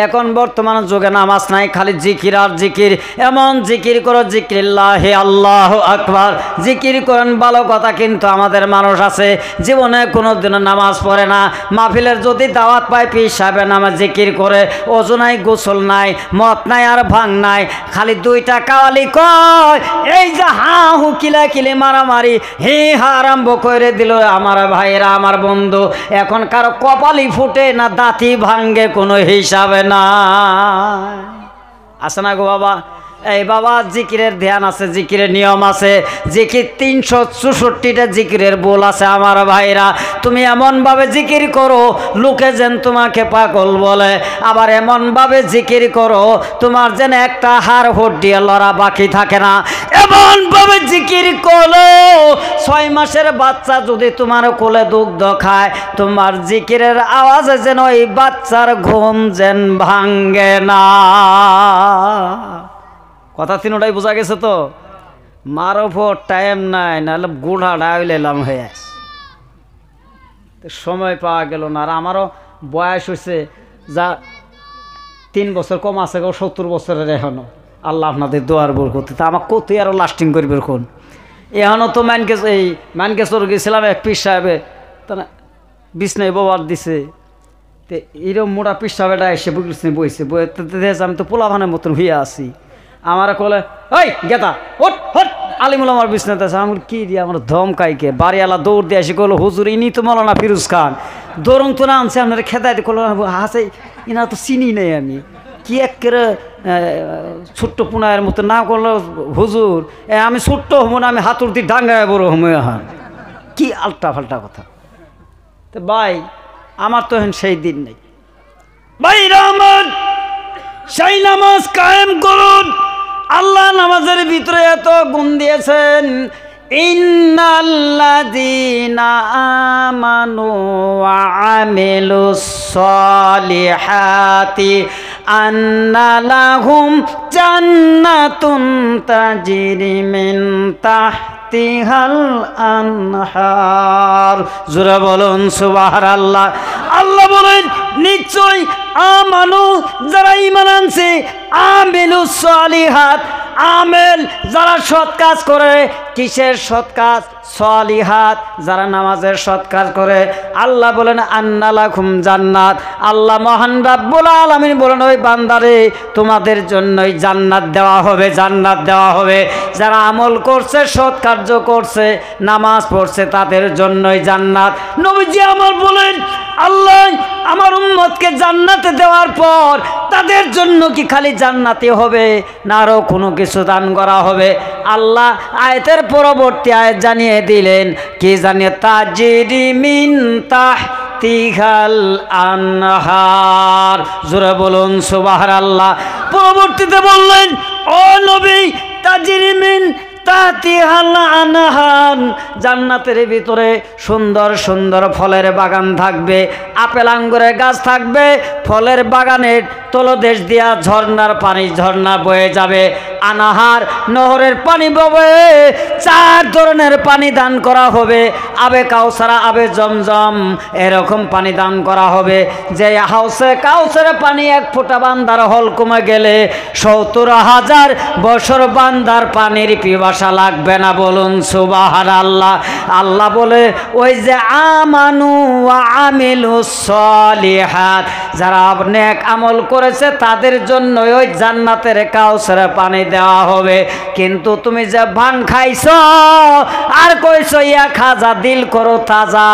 এখন বর্তমান যুগে নামাজ নাই, খালি জিকির আর জিকির। এমন জিকির করো, জিকিরিল্লাহি আল্লাহু আকবার, জিকির করেন ভালো কথা, কিন্তু আমাদের মানুষ আছে জীবনে কোনোদিনও নামাজ পড়ে না। মাহফিলের যদি দাওয়াত পায় পীর সাহেবের নামে জিকির করে, ওযু নাই, গোসল নাই, মদ নাই আর ভাং নাই, খালি দুইটা কাওয়ালি কয়। এই যে হা হু কিলাকিলি মারামারি হে হা আরম্ভ করে দিল আমার ভাইরা, আমার বন্ধু। এখন কারো কপালই ফুটে না, দাঁতি ভাঙ্গে কোনো হিসাবে না। আছে না গো বাবা? এই বাবা জিকিরের ধ্যান আছে, জিকিরের নিয়ম আছে, জিকির 364টা জিকিরের বোল আছে আমার ভাইরা। তুমি এমনভাবে জিকির করো লোকে যেন তোমাকে পাগল বলে, আবার এমনভাবে জিকির করো তোমার যেন একটা হাড় হড্ডিয়ে লড়া বাকি থাকে না। এমনভাবে জিকির করো 6 মাসের বাচ্চা যদি তোমার কোলে দুগ্ধ খায়, তোমার জিকিরের আওয়াজে যেন ওই বাচ্চার ঘুম যেন ভাঙ্গে না। কথা তিনটাই বোঝা গেছে তো? মারো ফোর টাইম নাই, নাহলে গুড়া ডাইলাম হয়ে সময় পাওয়া গেল না। আর আমারও বয়স হয়েছে যা 3 বছর কম আছে, 70 বছরের এখনো। আল্লাহ আপনাদের দোয়ার বরকতে তা আমার কত আরও লাস্টিং করবে কোন। এখনও তো মানকেশ্বর গেছিলাম এক পীর সাহেবে, তা বিছনায় বাবার দিছে, তো এরকম মোটা পীর সাহেবটা এসে বইছে আমি তো পোলাভানের মতন হইয়া আছি। আমার কলে ওই গেতা ওট হট আলিমুল আমার বিছনাতে আছে। আমার কি দিয়ে আমার ধমকাইকে বাড়িওয়ালা দৌড় দিয়ে এসে কলো হুজুর ইনি তো মৌলানা ফিরোজ খান, দৌড়ন তো না আনছে আপনার খেদাই দিয়ে কলো হাসে ইনা তো চিনি নেই আমি, কি একেবারে ছোট্ট পুনায়ের মতো না করলো হুজুর আমি ছোট্ট হবো না, আমি হাতুর দিয়ে ডাঙ্গায় বড় হমো। এখন কি আলটা ফাল্টা কথা। তো ভাই আমার তো এখন সেই দিন নেই ভাই, রহমান সেই নামাজ কায়েম করুন। আল্লাহ নামাজের ভিতরে এত গুণ দিয়েছেন, ইন্নাল্লাযীনা আমানু ওয়া আমিলুস সলিহাতি আন্না লাহুম জান্নাতুন তাজরি মিন তাহতিহাল আনহার। জোরে বলুন সুবহানাল্লাহ। আল্লাহ বলেন নিশ্চয় আমানু যারা ঈমান আনছে, আমিলুস সলিহাত আমেল যারা সৎ কাজ করে। কিসের সৎ কাজ? সলিহাত যারা নামাজের সৎ কাজ করে। আল্লাহ বলেন আন্না লাকুম জান্নাত। আল্লাহ মহান রাব্বুল আলামিন বলেন ওই বান্দারে তোমাদের জন্যই জান্নাত দেওয়া হবে, জান্নাত দেওয়া হবে। যারা আমল করছে, সৎ কার্য করছে, নামাজ পড়ছে, তাদের জন্যই জান্নাত। নবীজি আমার বলেন আল্লাহ আমার উম্মতকে জান্নাতে দেওয়ার পর তাদের জন্য কি খালি জান্নাতি হবে না আরও কোনো কিছু দান করা হবে? আল্লাহ আয়াতের পরবর্তী আয়াত জানিয়ে দিলেন, কি জানিয়ে? তাজরি মিন তাহতিহাল আনহার। জোরে বলুন সুবহানাল্লাহ। পরবর্তীতে বললেন ও নবী তাজরি মিন তাহতিহাল আনহার, জান্নাতের ভিতরে সুন্দর সুন্দর ফলের বাগান থাকবে, আপেল আঙ্গুরের গাছ থাকবে, ফলের বাগানের তলদেশ দিয়া ঝর্ণার পানি ঝর্ণা বয়ে যাবে, আনাহার নহরের পানি ববে। 4 ধরনের পানি দান করা হবে, আবে কাউসারা, আবে জমজম, এরকম পানি দান করা হবে। যে হাউসে কাউসারের পানি 1 ফোঁটা বান্দার হল কমে গেলে 70,000 বছর বান্দার পানির পিপাসা লাগবে না। বলুন সুবহানাল্লাহ। আল্লাহ বলে ওই যে আমানু ওয়া আমিলুস সলিহাত, যারা নেক আমল করেছে তাদের জন্য ওই জান্নাতের কাউসারের পানি দেওয়া হবে। কিন্তু তুমি যে ভাং খাইছো আর কইছো ইয়া খাজা দিল করো তাজা,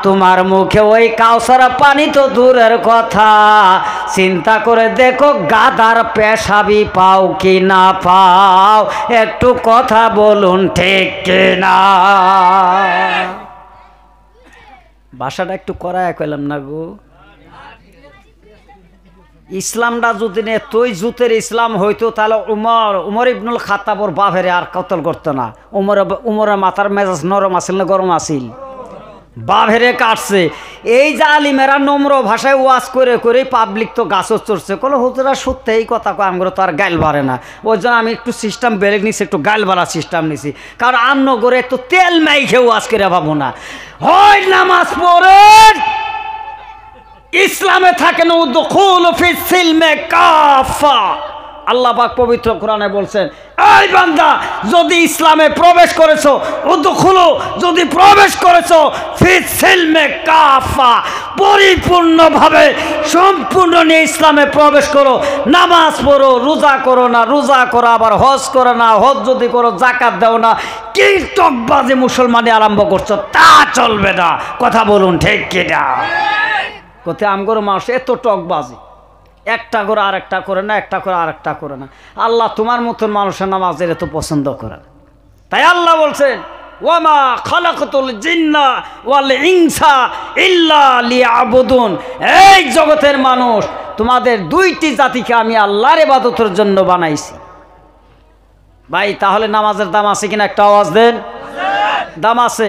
তোমার মুখে ওই কাউসারের পানি তো দূরের কথা, চিন্তা করে দেখো গাদার পেশাবি পাও কি না পাও? একটু কথা বলুন ঠিক কিনা? ভাষাটা একটু করায় কইলাম না গো। ইসলামটা যদি তুই জুতের ইসলাম হইতো তাহলে উমর ইবনুল খাত্তাবর বাপেরে আর কতল করতো না। উমরের মাথার মেজাজ নরম আসিল না গরম আসিল? বাপেরে কাটছে। এই যে আলিমেরা নম্র ভাষায় ওয়াজ করে করে পাবলিক তো গাছও চড়ছে, কোনো হুজুরা সত্যি এই কথা কয় আমরা তো আর গাইল বাড়ে না। ওই জন্য আমি একটু সিস্টেম বেড়ে নিছি, একটু গাইল বাড়া সিস্টেম নিছি, কারণ আন্ন করে একটু তেল মাই খেয়ে ওয়াজ করে ভাবো না। হয় নামাজ পড়েন, ইসলামে থাকেন উদখুল ফিস সিলমে কাফা। আল্লাহ পাক পবিত্র কোরআনে বলছেন, এই বান্দা যদি ইসলামে প্রবেশ করেছো, উদখুলু যদি প্রবেশ করেছো ফিস সিলমে কাফা, পরিপূর্ণভাবে সম্পূর্ণ নিয়ে ইসলামে প্রবেশ করো। নামাজ পড়ো, রোজা করো না, রোজা করো আবার হজ করো না, হজ যদি করো জাকাত দাও না, কি টকবাজি মুসলমানি আরম্ভ করছো, তা চলবে না। কথা বলুন ঠিক কিনা? কোথায় আমগর মানুষ এত টকবাজি, একটা করে আরেকটা করে না, একটা করে আরেকটা করে না। আল্লাহ তোমার মতন মানুষের নামাজের এত পছন্দ করেন। তাই আল্লাহ বলছেন, ওয়ামা খালাকতুল জিন্না ওয়াল ইনসা ইল্লা লিয়াবুদুন। এই জগতের মানুষ, তোমাদের দুইটি জাতিকে আমি আল্লাহর ইবাদতের জন্য বানাইছি। ভাই তাহলে নামাজের দাম আছে কিনা একটা আওয়াজ দেন। দাম আছে।